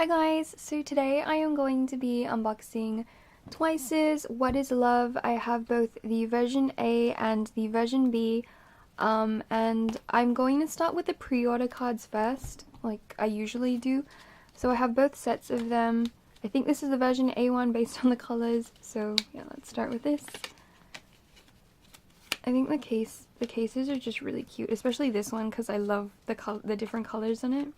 Hi guys, so today I am going to be unboxing Twice's What Is Love. I have both the version A and the version B, and I'm going to start with the pre-order cards first, like I usually do. So I have both sets of them. I think this is the version A one based on the colors, so yeah, let's start with this. I think the cases are just really cute, especially this one because I love the different colors in it.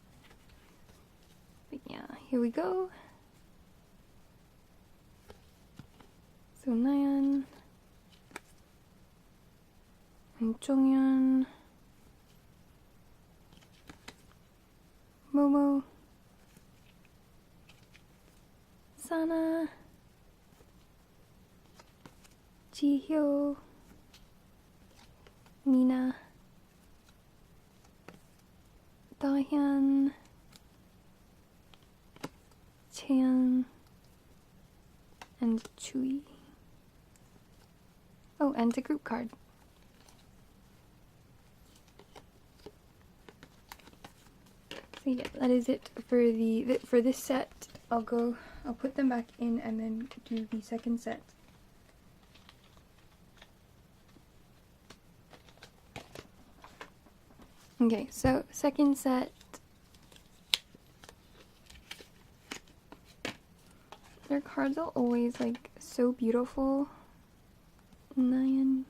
But yeah, here we go. So Nayeon and Jonghyun, Momo, Sana, Jihyo, Mina, Dahyun, Chan, and Chui. Oh, and a group card. So yeah, that is it for this set. I'll put them back in and then do the second set. Okay, so second set. Their cards are always like so beautiful. Nayeon,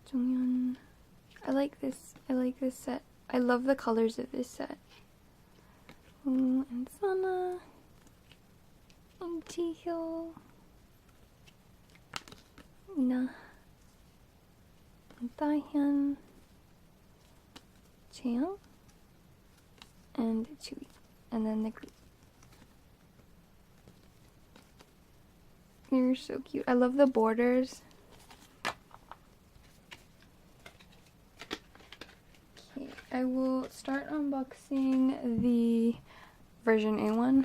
Jonghyun. I like this set. I love the colors of this set. And Sana, and Jihyo, Mina, and Dahyun, Chan, and Chui, and then the group. They're so cute. I love the borders. Okay, I will start unboxing the version A1.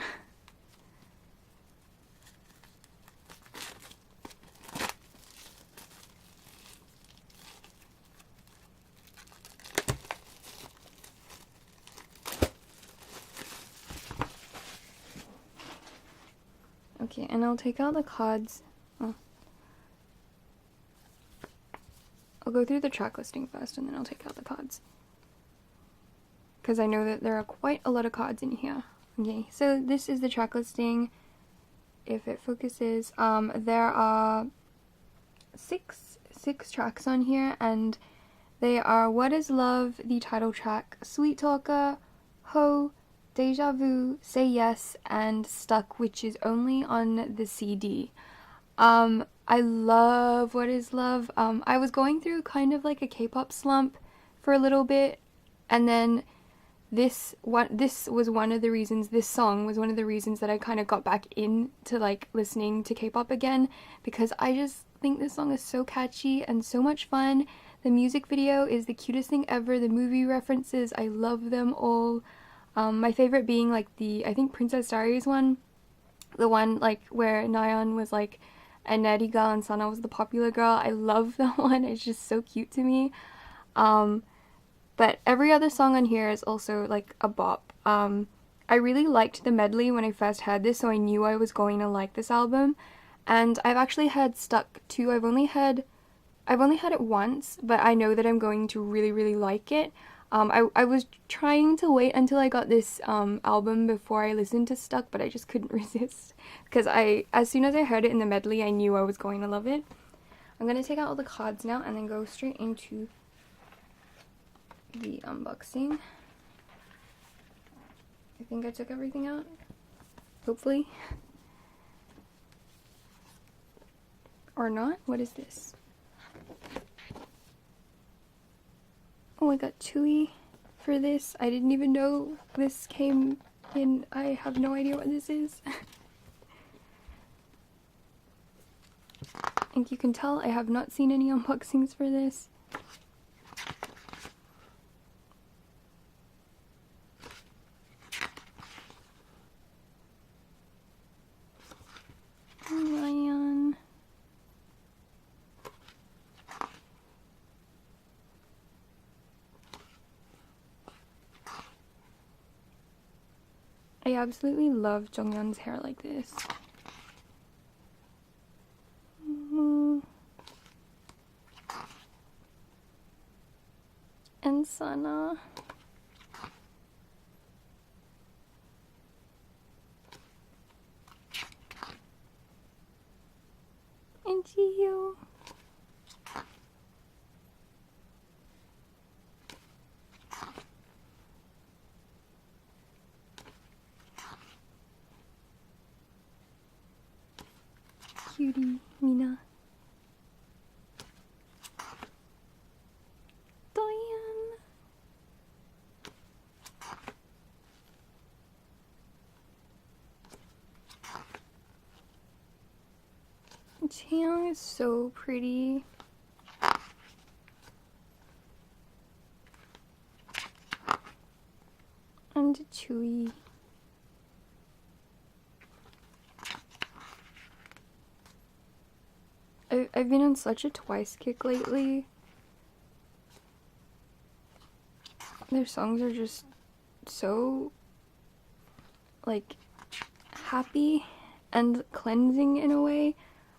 Okay, and I'll take out the cards. Oh. I'll go through the track listing first and then I'll take out the cards, because I know that there are quite a lot of cards in here. Okay, so this is the track listing. If it focuses, there are six tracks on here, and they are What Is Love, the title track, Sweet Talker, Ho, Deja Vu, Say Yes, and Stuck, which is only on the CD. I love What Is Love. I was going through kind of like a K-pop slump for a little bit, and then this was one of the reasons, this song was one of the reasons that I kind of got back into like listening to K-pop again, because I just think this song is so catchy and so much fun. The music video is the cutest thing ever. The movie references, I love them all. My favorite being like I think Princess Diaries one, the one like where Nayeon was like a nerdy girl and Sana was the popular girl. I love that one. It's just so cute to me. But every other song on here is also like a bop. I really liked the medley when I first heard this, so I knew I was going to like this album. And I've actually heard Stuck too. I've only heard it once, but I know that I'm going to really like it. I was trying to wait until I got this album before I listened to Stuck, but I just couldn't resist, because as soon as I heard it in the medley, I knew I was going to love it. I'm going to take out all the cards now and then go straight into the unboxing. I think I took everything out, hopefully. Or not? What is this? Oh, I got Chui for this. I didn't even know this came in. I have no idea what this is. And you can tell I have not seen any unboxings for this. Ryan. I absolutely love Jonghyun's hair like this. And Sana. And Jihyo. Cutie, Mina. Diane. Chaeyoung is so pretty. And Chewy. I've been on such a Twice kick lately. Their songs are just so, like, happy and cleansing in a way.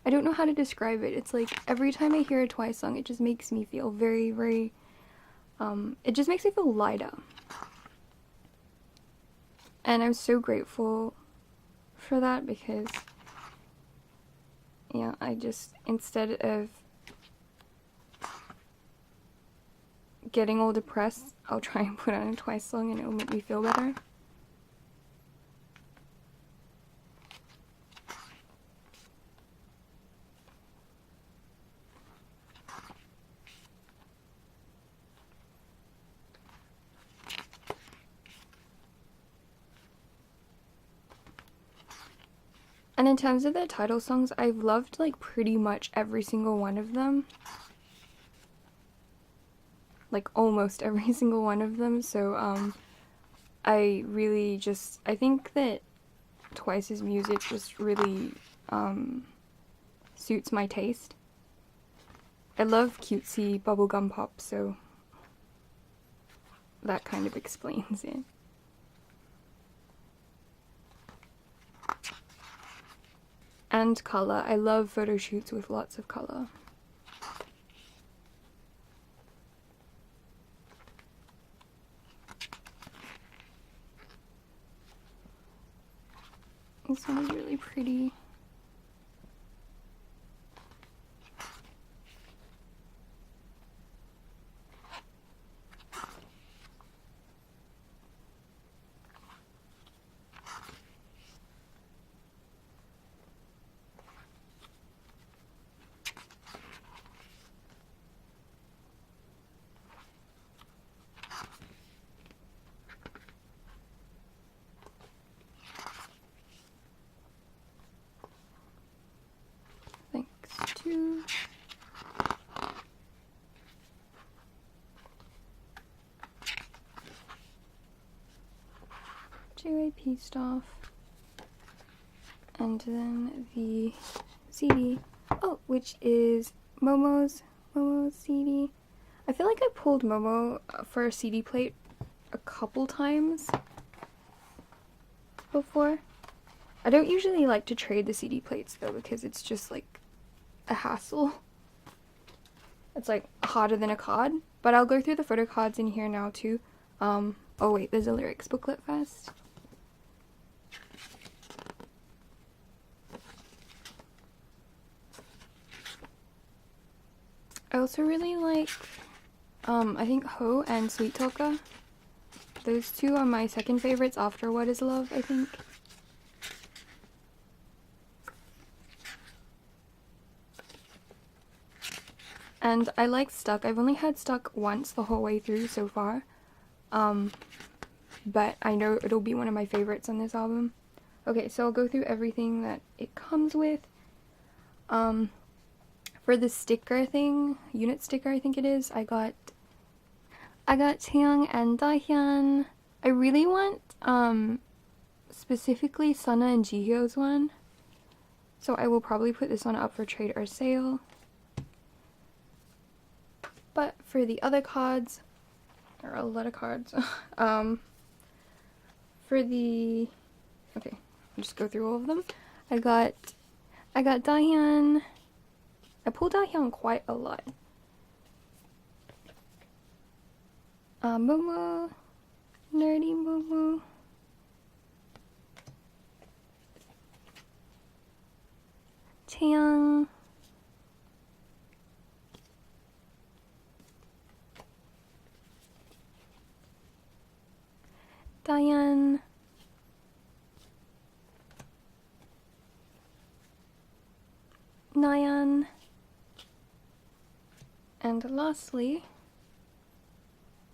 I don't know how to describe it. It's like every time I hear a Twice song, it just makes me feel very, very, it just makes me feel lighter. And I'm so grateful for that because, yeah, I just, instead of getting all depressed, I'll try and put on a Twice song and it'll make me feel better. And in terms of their title songs, I've loved like pretty much every single one of them. Like almost every single one of them. So I really just, I think that Twice's music just really suits my taste. I love cutesy bubblegum pop, so that kind of explains it. And color. I love photo shoots with lots of color. This one is really pretty. Thanks to JYP stuff. And then the CD. Oh, which is Momo's CD. I feel like I pulled Momo for a CD plate a couple times before. I don't usually like to trade the CD plates though because it's just like a hassle. It's like harder than a card. But I'll go through the photo cards in here now too. Oh wait, there's a lyrics booklet first. I also really like, I think Ho and Sweet Toka. Those two are my second favorites after What Is Love, I think. And I like Stuck. I've only had Stuck once the whole way through so far. But I know it'll be one of my favorites on this album. Okay, so I'll go through everything that it comes with. For the sticker thing, unit sticker I think it is, I got Chaeyoung and Dahyun. I really want specifically Sana and Jihyo's one. So I will probably put this one up for trade or sale. But for the other cards, there are a lot of cards. For the Okay, I'll just go through all of them. I got Dahyun. I pulled Dahyun quite a lot. Momo, Nerdy Momo. Taeyang. Diane. Nyan. And lastly,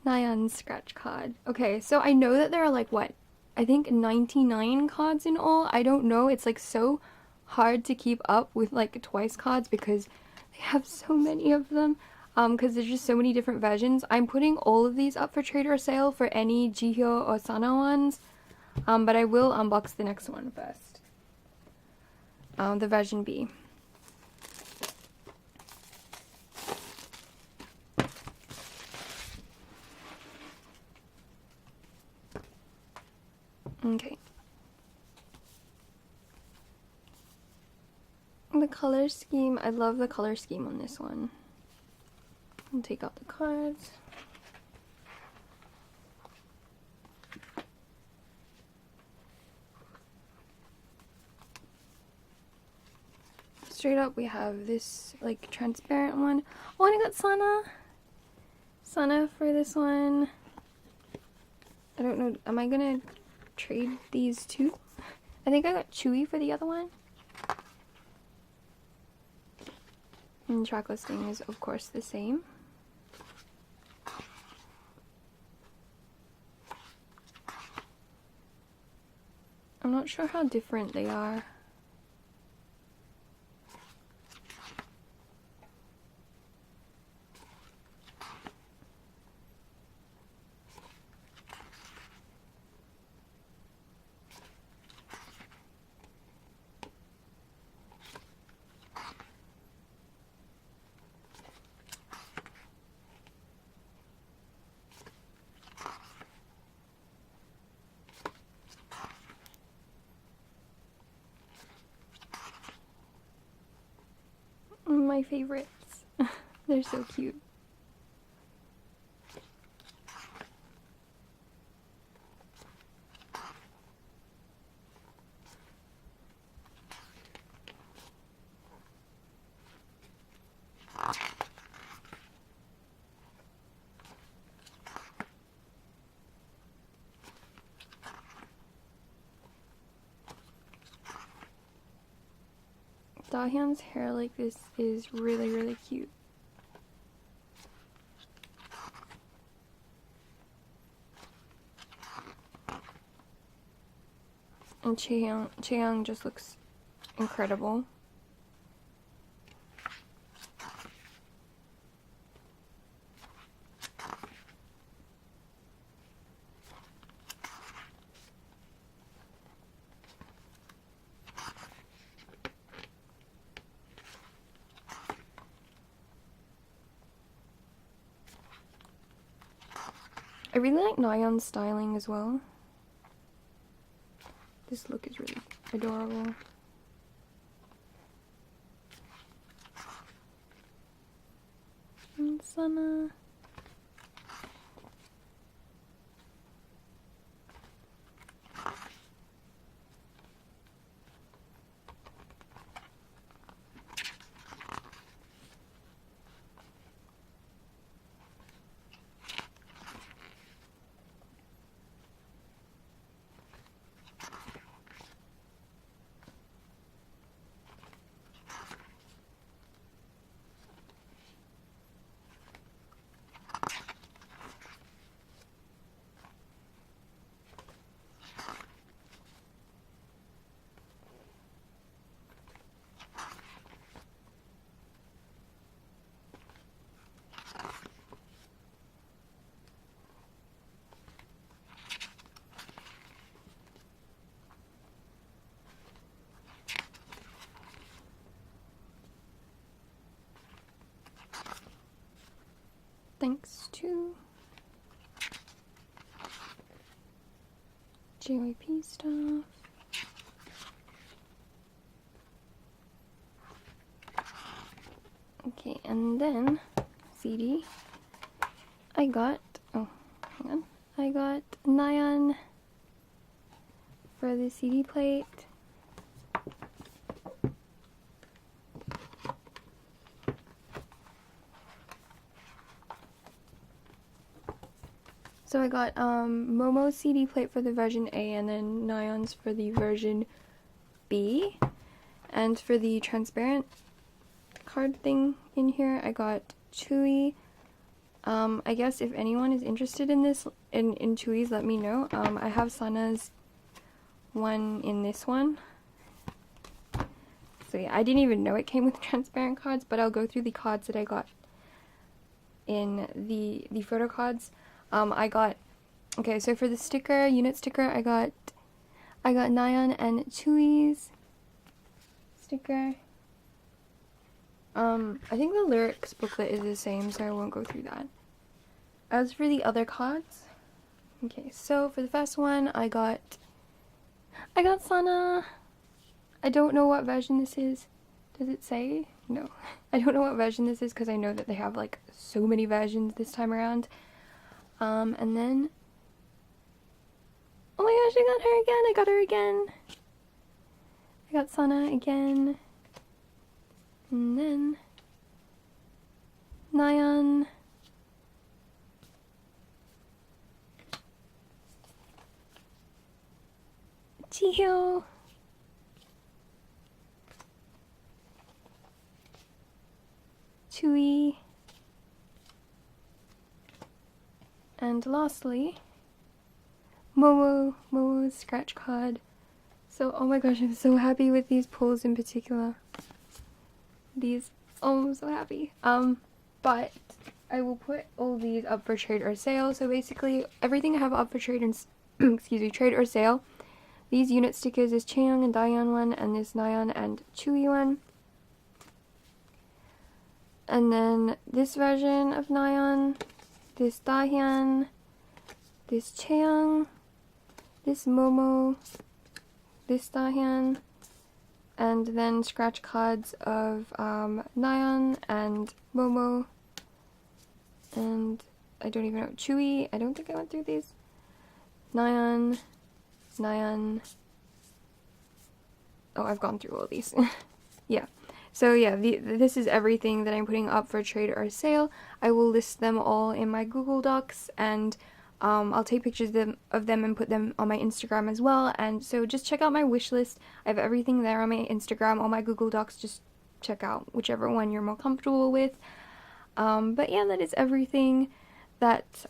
Nyan's scratch card. Okay, so I know that there are like, what? I think 99 cards in all. I don't know. It's like so hard to keep up with like Twice cards because they have so many of them. Because there's just so many different versions. I'm putting all of these up for trade or sale for any Jihyo or Sana ones. But I will unbox the next one first. The version B. Okay. The color scheme, I love the color scheme on this one. I'll take out the cards. Straight up we have this like transparent one. Oh, and I got Sana for this one. I don't know, am I gonna trade these two? I think I got Chewy for the other one. And track listing is of course the same. I'm not sure how different they are. My favorites. They're so cute. Dahyun's hair like this is really, really cute. And Chaeyoung just looks incredible. I really like Nayeon's styling as well. This look is really adorable. And Sana. Thanks to JYP stuff. Okay, and then CD. I got, oh, hang on. I got nyan for the CD plate. So I got Momo's CD plate for the version A and then Nyan's for the version B. And for the transparent card thing in here, I got Chewy. I guess if anyone is interested in this, in Chewy's, let me know. I have Sana's one in this one. So yeah, I didn't even know it came with transparent cards, but I'll go through the cards that I got in the photo cards. I got, okay, so for the sticker, unit sticker, I got Nyan and Chewy's sticker. I think the lyrics booklet is the same, so I won't go through that. As for the other cards, okay, so for the first one, I got Sana. I don't know what version this is. Does it say? No. I don't know what version this is because I know that they have like so many versions this time around. And then, oh my gosh, I got her again. I got her again. I got Sana again. And then Nyan. Chihyo. Chewy. And lastly, Momo's scratch card. So, oh my gosh, I'm so happy with these pulls in particular. These, oh, I'm so happy. But I will put all these up for trade or sale. So basically, everything I have up for trade and, excuse me, trade or sale. These unit stickers is Chaeyoung and Daeyeon one, and this Nyan and Chewy one. And then this version of Nyan, this Daeyeon, this Chaeyoung, this Momo, this Daeyeon, and then scratch cards of Nyan and Momo, and I don't even know, Chewy. I don't think I went through these. Nyan. Oh, I've gone through all these. Yeah. So yeah, this is everything that I'm putting up for trade or sale. I will list them all in my Google Docs, and I'll take pictures of them and put them on my Instagram as well. And so just check out my wish list. I have everything there on my Instagram, on my Google Docs. Just check out whichever one you're more comfortable with. But yeah, that is everything that,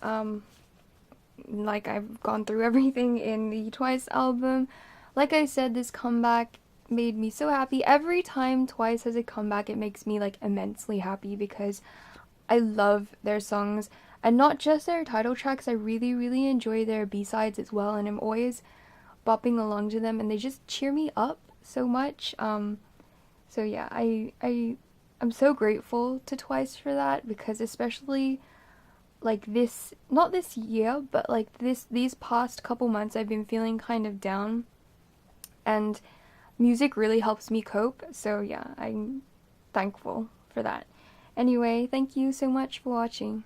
like, I've gone through everything in the Twice album. Like I said, this comeback made me so happy. Every time Twice has a comeback, it makes me like immensely happy because I love their songs, and not just their title tracks. I really enjoy their B-sides as well, and I'm always bopping along to them, and they just cheer me up so much. So yeah, I'm so grateful to Twice for that, because especially like this, not this year, but like these past couple months, I've been feeling kind of down, and music really helps me cope. So yeah, I'm thankful for that. Anyway, thank you so much for watching.